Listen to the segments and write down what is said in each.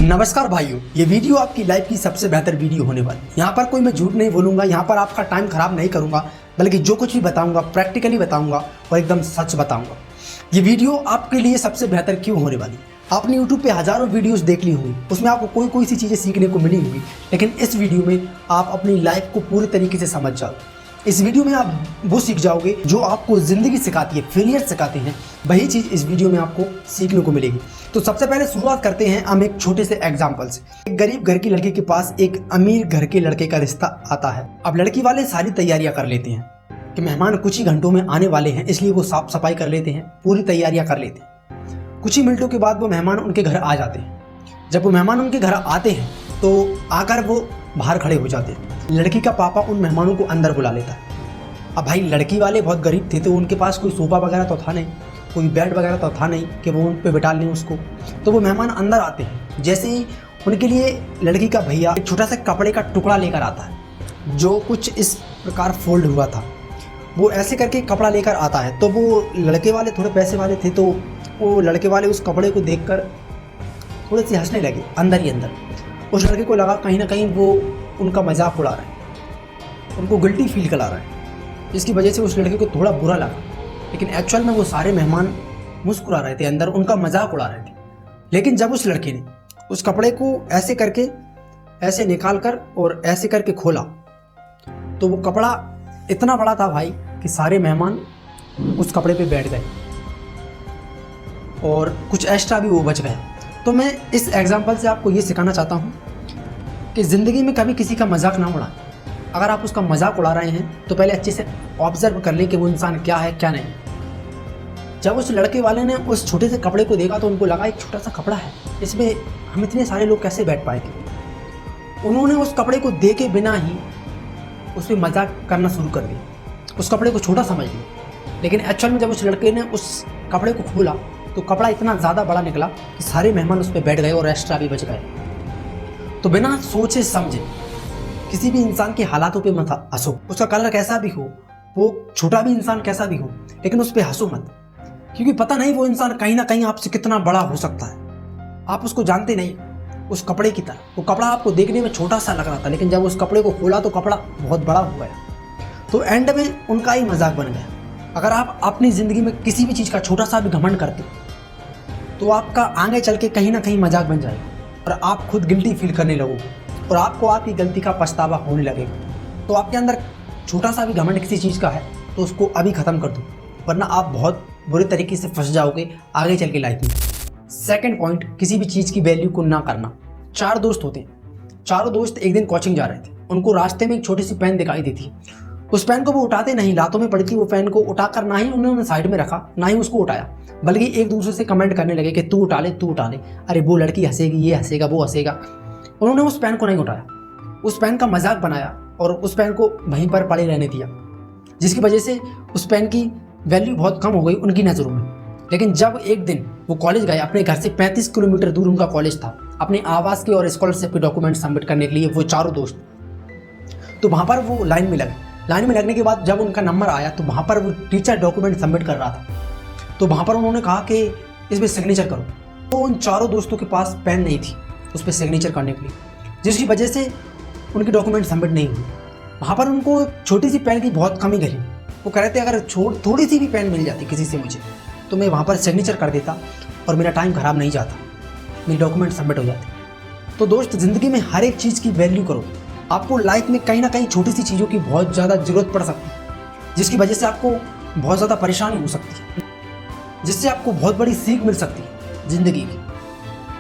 नमस्कार भाइयों, ये वीडियो आपकी लाइफ की सबसे बेहतर वीडियो होने वाली। यहाँ पर कोई मैं झूठ नहीं बोलूँगा, यहाँ पर आपका टाइम खराब नहीं करूँगा, बल्कि जो कुछ भी बताऊँगा प्रैक्टिकली बताऊँगा और एकदम सच बताऊँगा। ये वीडियो आपके लिए सबसे बेहतर क्यों होने वाली। आपने YouTube पे हज़ारों वीडियोस देख ली होंगी, उसमें आपको कोई सी चीज़ें सीखने को मिली होंगी, लेकिन इस वीडियो में आप अपनी लाइफ को पूरी तरीके से समझ जाओ। इस वीडियो में आप वो सीख जाओगे जो आपको ज़िंदगी सिखाती है, फेलियर सिखाते हैं, वही चीज़ इस वीडियो में आपको सीखने को मिलेगी। तो सबसे पहले शुरुआत करते हैं हम एक छोटे से एग्जाम्पल से। एक गरीब घर की लड़की के पास एक अमीर घर के लड़के का रिश्ता आता है। अब लड़की वाले सारी तैयारियां कर लेते हैं कि मेहमान कुछ ही घंटों में आने वाले हैं, इसलिए वो साफ सफाई कर लेते हैं, पूरी तैयारियां कर लेते हैं। कुछ ही मिनटों के बाद वो मेहमान उनके घर आ जाते हैं। जब वो मेहमान उनके घर आते हैं तो आकर वो बाहर खड़े हो जाते हैं। लड़की का पापा उन मेहमानों को अंदर बुला लेता है। अब भाई लड़की वाले बहुत गरीब थे, तो उनके पास कोई सोफा वगैरह तो था नहीं, कोई बेड वगैरह तो था नहीं कि वो उन पे बिठा लें उसको। तो वो मेहमान अंदर आते हैं, जैसे ही उनके लिए लड़की का भैया एक छोटा सा कपड़े का टुकड़ा लेकर आता है जो कुछ इस प्रकार फोल्ड हुआ था। वो ऐसे करके कपड़ा लेकर आता है। तो वो लड़के वाले थोड़े पैसे वाले थे, तो वो लड़के वाले उस कपड़े को देखकर थोड़े से हंसने लगे अंदर ही अंदर। उस लड़के को लगा कहीं ना कहीं वो उनका मजाक उड़ा रहा है, उनको गिल्टी फील करा रहा है, जिसकी वजह से उस लड़के को थोड़ा बुरा लगा। लेकिन एक्चुअल में वो सारे मेहमान मुस्कुरा रहे थे, अंदर उनका मजाक उड़ा रहे थे। लेकिन जब उस लड़के ने उस कपड़े को ऐसे करके ऐसे निकाल कर और ऐसे करके खोला, तो वो कपड़ा इतना बड़ा था भाई कि सारे मेहमान उस कपड़े पे बैठ गए और कुछ एक्स्ट्रा भी वो बच गए। तो मैं इस एग्जाम्पल से आपको ये सिखाना चाहता हूँ कि ज़िंदगी में कभी किसी का मजाक ना उड़ाएं। अगर आप उसका मजाक उड़ा रहे हैं तो पहले अच्छे से ऑब्जर्व कर लें कि वो इंसान क्या है क्या नहीं। जब उस लड़के वाले ने उस छोटे से कपड़े को देखा तो उनको लगा एक छोटा सा कपड़ा है, इसमें हम इतने सारे लोग कैसे बैठ पाएंगे। उन्होंने उस कपड़े को देखे बिना ही उस पर मजाक करना शुरू कर दिया, उस कपड़े को छोटा समझ लिया। लेकिन एक्चुअल में जब उस लड़के ने उस कपड़े को खोला तो कपड़ा इतना ज़्यादा बड़ा निकला कि सारे मेहमान उस पर बैठ गए और एक्स्ट्रा भी बच गए। तो बिना सोचे समझे किसी भी इंसान के हालातों पे मत हंसो। उसका कलर कैसा भी हो, वो छोटा भी इंसान कैसा भी हो, लेकिन उस पर हंसो मत, क्योंकि पता नहीं वो इंसान कहीं ना कहीं आपसे कितना बड़ा हो सकता है। आप उसको जानते नहीं। उस कपड़े की तरह वो कपड़ा आपको देखने में छोटा सा लग रहा था, लेकिन जब उस कपड़े को खोला तो कपड़ा बहुत बड़ा हो गया। तो एंड में उनका ही मजाक बन गया। अगर आप अपनी ज़िंदगी में किसी भी चीज़ का छोटा सा भी घमंड करते तो आपका आगे चल के कहीं ना कहीं मजाक बन जाएगा और आप खुद गिल्टी फील करने लगोगे और आपको आपकी गलती का पछतावा होने लगेगा। तो आपके अंदर छोटा सा भी घमंड किसी चीज़ का है तो उसको अभी ख़त्म कर दो, वरना आप बहुत बुरे तरीके से फंस जाओगे आगे चल के लाइफ में। सेकंड पॉइंट, किसी भी चीज़ की वैल्यू को ना करना। 4 दोस्त होते हैं। चारों दोस्त एक दिन कोचिंग जा रहे थे। उनको रास्ते में एक छोटी सी पेन दिखाई दी थी। उस पेन को वो उठाते नहीं, लातों में पड़ी थी। वो पेन को उठाकर ना ही उन्होंने साइड में रखा, ना ही उसको उठाया, बल्कि एक दूसरे से कमेंट करने लगे कि तू उठा ले, तू उठा ले, अरे वो लड़की हंसेगी, ये हंसेगा, वो हंसेगा। उन्होंने उस पेन को नहीं उठाया, उस पेन का मजाक बनाया और उस पेन को वहीं पर पड़े रहने दिया, जिसकी वजह से उस पेन की वैल्यू बहुत कम हो गई उनकी नज़रों में। लेकिन जब एक दिन वो कॉलेज गए, अपने घर से 35 किलोमीटर दूर उनका कॉलेज था, अपने आवास के और स्कॉलरशिप के डॉक्यूमेंट सबमिट करने के लिए वो चारों दोस्त, तो वहाँ पर वो लाइन में लगे। लाइन में लगने के बाद जब उनका नंबर आया तो वहाँ पर वो टीचर डॉक्यूमेंट सबमिट कर रहा था। तो वहाँ पर उन्होंने कहा कि इस पर सिग्नेचर करो। तो उन चारों दोस्तों के पास पेन नहीं थी उस पर सिग्नेचर करने के लिए, जिसकी वजह से उनके डॉक्यूमेंट सबमिट नहीं हुए। वहाँ पर उनको छोटी सी पेन की बहुत कमी गई। वो कह रहे थे अगर थोड़ी सी भी पेन मिल जाती किसी से मुझे, तो मैं वहाँ पर सिग्नेचर कर देता और मेरा टाइम ख़राब नहीं जाता, मेरे डॉक्यूमेंट सबमिट हो जाते। तो दोस्त, ज़िंदगी में हर एक चीज़ की वैल्यू करो। आपको लाइफ में कहीं ना कहीं छोटी सी चीज़ों की बहुत ज़्यादा ज़रूरत पड़ सकती है, जिसकी वजह से आपको बहुत ज़्यादा परेशानी हो सकती है, जिससे आपको बहुत बड़ी सीख मिल सकती है ज़िंदगी की।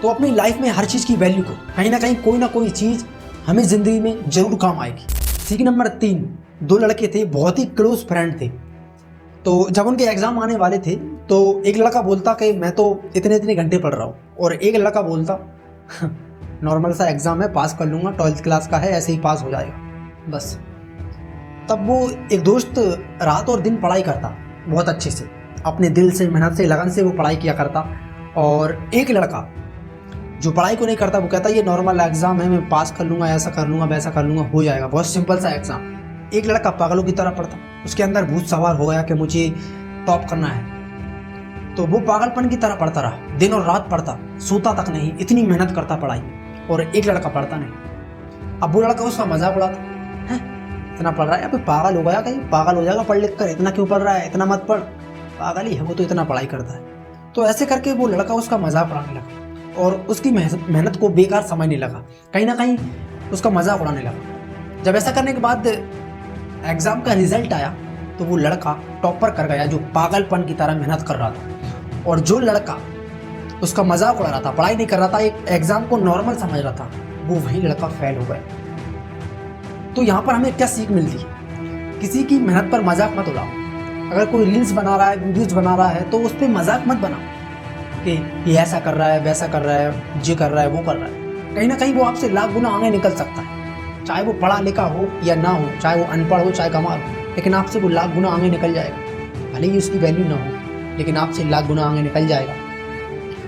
तो अपनी लाइफ में हर चीज़ की वैल्यू करो। कहीं ना कोई चीज़ हमें ज़िंदगी में ज़रूर काम आएगी। सीख नंबर 3, 2 लड़के थे, बहुत ही क्लोज फ्रेंड थे। तो जब उनके एग्ज़ाम आने वाले थे तो एक लड़का बोलता कि मैं तो इतने इतने घंटे पढ़ रहा हूँ, और एक लड़का बोलता नॉर्मल सा एग्ज़ाम है, पास कर लूँगा, 12th क्लास का है, ऐसे ही पास हो जाएगा बस। तब वो एक दोस्त रात और दिन पढ़ाई करता बहुत अच्छे से, अपने दिल से, मेहनत से, लगन से वो पढ़ाई किया करता। और एक लड़का जो पढ़ाई को नहीं करता, वो कहता ये नॉर्मल एग्ज़ाम है, मैं पास कर लूँगा, ऐसा कर लूँगा, वैसा कर लूँगा, हो जाएगा, बहुत सिंपल सा एग्ज़ाम। एक लड़का पागलों की तरह पढ़ता, उसके अंदर भूत सवार हो गया कि मुझे टॉप करना है। तो वो पागलपन की तरह पढ़ता रहा, दिन और रात पढ़ता, सोता तक नहीं, इतनी मेहनत करता पढ़ाई, और एक लड़का पढ़ता नहीं। अब वो लड़का उसका मजाक उड़ाता है, इतना पढ़ रहा है, अभी पागल हो गया, कहीं पागल हो जाएगा पढ़ लिख कर, इतना क्यों पढ़ रहा है, इतना मत पढ़, पागल ही है वो तो, इतना पढ़ाई करता है। तो ऐसे करके वो लड़का उसका मजाक उड़ाने लगा और उसकी मेहनत को बेकार समझने लगा, कहीं ना कहीं उसका मजाक उड़ाने लगा। जब ऐसा करने के बाद एग्ज़ाम का रिजल्ट आया तो वो लड़का टॉपर कर गया, जो पागलपन की तरह मेहनत कर रहा था, और जो लड़का उसका मजाक उड़ा रहा था, पढ़ाई नहीं कर रहा था, एक एग्ज़ाम को नॉर्मल समझ रहा था, वो वही लड़का फेल हो गया। तो यहाँ पर हमें क्या सीख मिलती है? किसी की मेहनत पर मजाक मत उड़ाओ। अगर कोई रील्स बना रहा है, वीडियोज़ बना रहा है, तो उस पर मजाक मत बनाओ कि ये ऐसा कर रहा है, वैसा कर रहा है, ये कर रहा है, वो कर रहा है। कहीं ना कहीं वो आपसे लाख गुना आगे निकल सकता है, चाहे वो पढ़ा लिखा हो या ना हो, चाहे वो अनपढ़ हो, चाहे कमाल हो, लेकिन आपसे वो लाख गुना आगे निकल जाएगा। भले ही उसकी वैल्यू ना हो, लेकिन आपसे लाख गुना आगे निकल जाएगा।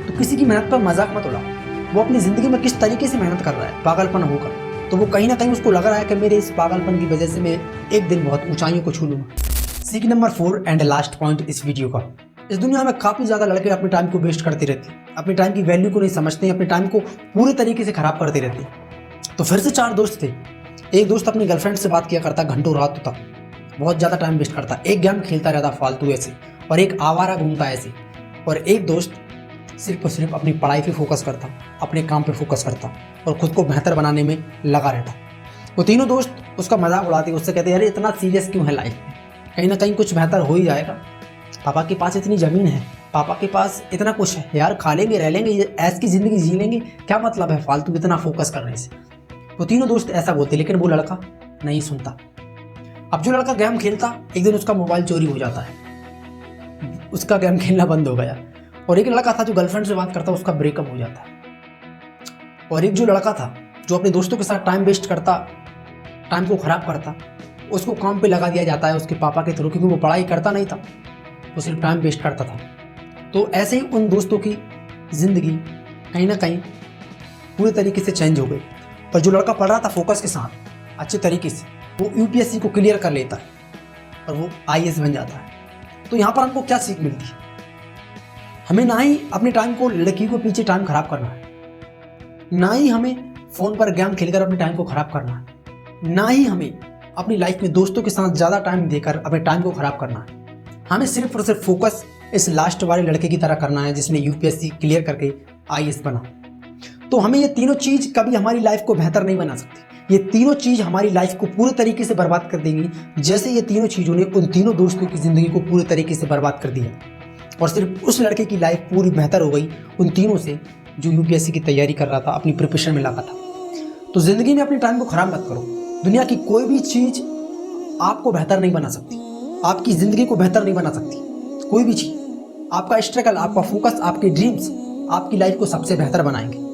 तो किसी की मेहनत पर मजाक मत उड़ाओ। वो अपनी ज़िंदगी में किस तरीके से मेहनत कर रहा है, पागलपन होकर, तो वो कहीं ना कहीं उसको लग रहा है कि मेरे इस पागलपन की वजह से मैं एक दिन बहुत ऊंचाइयों को छू लूँगा। सीख नंबर 4 एंड लास्ट पॉइंट इस वीडियो का, इस दुनिया में काफ़ी ज़्यादा लड़के अपने टाइम को वेस्ट करते रहते हैं, अपने टाइम की वैल्यू को नहीं समझते हैं, अपने टाइम को पूरे तरीके से ख़राब करते रहते हैं। तो फिर से 4 दोस्त थे। एक दोस्त अपनी गर्लफ्रेंड से बात किया करता घंटों रात तक, बहुत ज़्यादा टाइम वेस्ट करता, एक गेम खेलता रहता फालतू ऐसे, और एक आवारा घूमता ऐसे, और एक दोस्त सिर्फ और सिर्फ अपनी पढ़ाई पे फोकस करता, अपने काम पे फोकस करता और खुद को बेहतर बनाने में लगा रहता। वो तीनों दोस्त उसका मजाक उड़ाते, उससे कहते अरे इतना सीरियस क्यों है लाइफ में, कहीं ना कहीं कुछ बेहतर हो ही जाएगा, पापा के पास इतनी ज़मीन है, पापा के पास इतना कुछ है यार, खा लेंगे, रह लेंगे, ऐस की ज़िंदगी जी लेंगे, क्या मतलब है फालतू इतना फोकस करने से। वो तीनों दोस्त ऐसा बोलते, लेकिन वो लड़का नहीं सुनता। अब जो लड़का गेम खेलता, एक दिन उसका मोबाइल चोरी हो जाता है, उसका गेम खेलना बंद हो गया। और एक लड़का था जो गर्लफ्रेंड से बात करता, उसका ब्रेकअप हो जाता है। और एक जो लड़का था जो अपने दोस्तों के साथ टाइम वेस्ट करता, टाइम को ख़राब करता, उसको काम पे लगा दिया जाता है उसके पापा के थ्रू, क्योंकि वो पढ़ाई करता नहीं था, वो सिर्फ टाइम वेस्ट करता था। तो ऐसे ही उन दोस्तों की ज़िंदगी कहीं ना कहीं पूरे तरीके से चेंज हो गई। पर जो लड़का पढ़ रहा था फोकस के साथ अच्छे तरीके से, वो यूपीएससी को क्लियर कर लेता है और वो आईएएस बन जाता है। तो यहाँ पर हमको क्या सीख मिलती है? हमें ना ही अपने टाइम को लड़की को पीछे टाइम खराब करना है, ना ही हमें फ़ोन पर गेम खेलकर अपने टाइम को ख़राब करना है, ना ही हमें अपनी लाइफ में दोस्तों के साथ ज़्यादा टाइम देकर अपने टाइम को ख़राब करना है। हमें सिर्फ और सिर्फ फोकस इस लास्ट वाले लड़के की तरह करना है जिसने यूपीएससी क्लियर करके आईएएस बना। तो हमें ये तीनों चीज़ कभी हमारी लाइफ को बेहतर नहीं बना सकती। ये तीनों चीज़ हमारी लाइफ को पूरे तरीके से बर्बाद कर देंगी, जैसे ये तीनों चीज़ों ने उन तीनों दोस्तों की ज़िंदगी को पूरे तरीके से बर्बाद कर दिया। और सिर्फ उस लड़के की लाइफ पूरी बेहतर हो गई उन तीनों से जो यूपीएससी की तैयारी कर रहा था, अपनी प्रिपरेशन में लगा था। तो ज़िंदगी में अपने टाइम को ख़राब मत करो। दुनिया की कोई भी चीज़ आपको बेहतर नहीं बना सकती, आपकी ज़िंदगी को बेहतर नहीं बना सकती। कोई भी चीज़, आपका स्ट्रगल, आपका फोकस, आपके ड्रीम्स आपकी लाइफ को सबसे बेहतर बनाएंगे।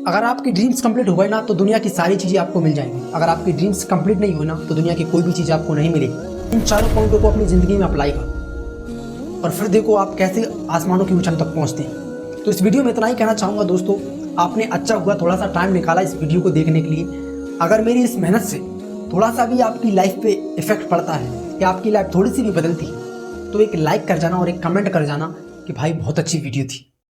अगर आपके ड्रीम्स कंप्लीट हो गए ना, तो दुनिया की सारी चीज़ें आपको मिल जाएंगी। अगर आपके ड्रीम्स कंप्लीट नहीं हुए ना, तो दुनिया की कोई भी चीज़ आपको नहीं मिलेगी। इन चारों पॉइंटों को अपनी ज़िंदगी में अप्लाई करो और फिर देखो आप कैसे आसमानों की ऊंचाई तक पहुंचते हैं। तो इस वीडियो में इतना ही कहना चाहूँगा दोस्तों, आपने अच्छा हुआ थोड़ा सा टाइम निकाला इस वीडियो को देखने के लिए। अगर मेरी इस मेहनत से थोड़ा सा भी आपकी लाइफ पे इफेक्ट पड़ता है या आपकी लाइफ थोड़ी सी भी बदलती है, तो एक लाइक कर जाना और एक कमेंट कर जाना कि भाई बहुत अच्छी वीडियो थी।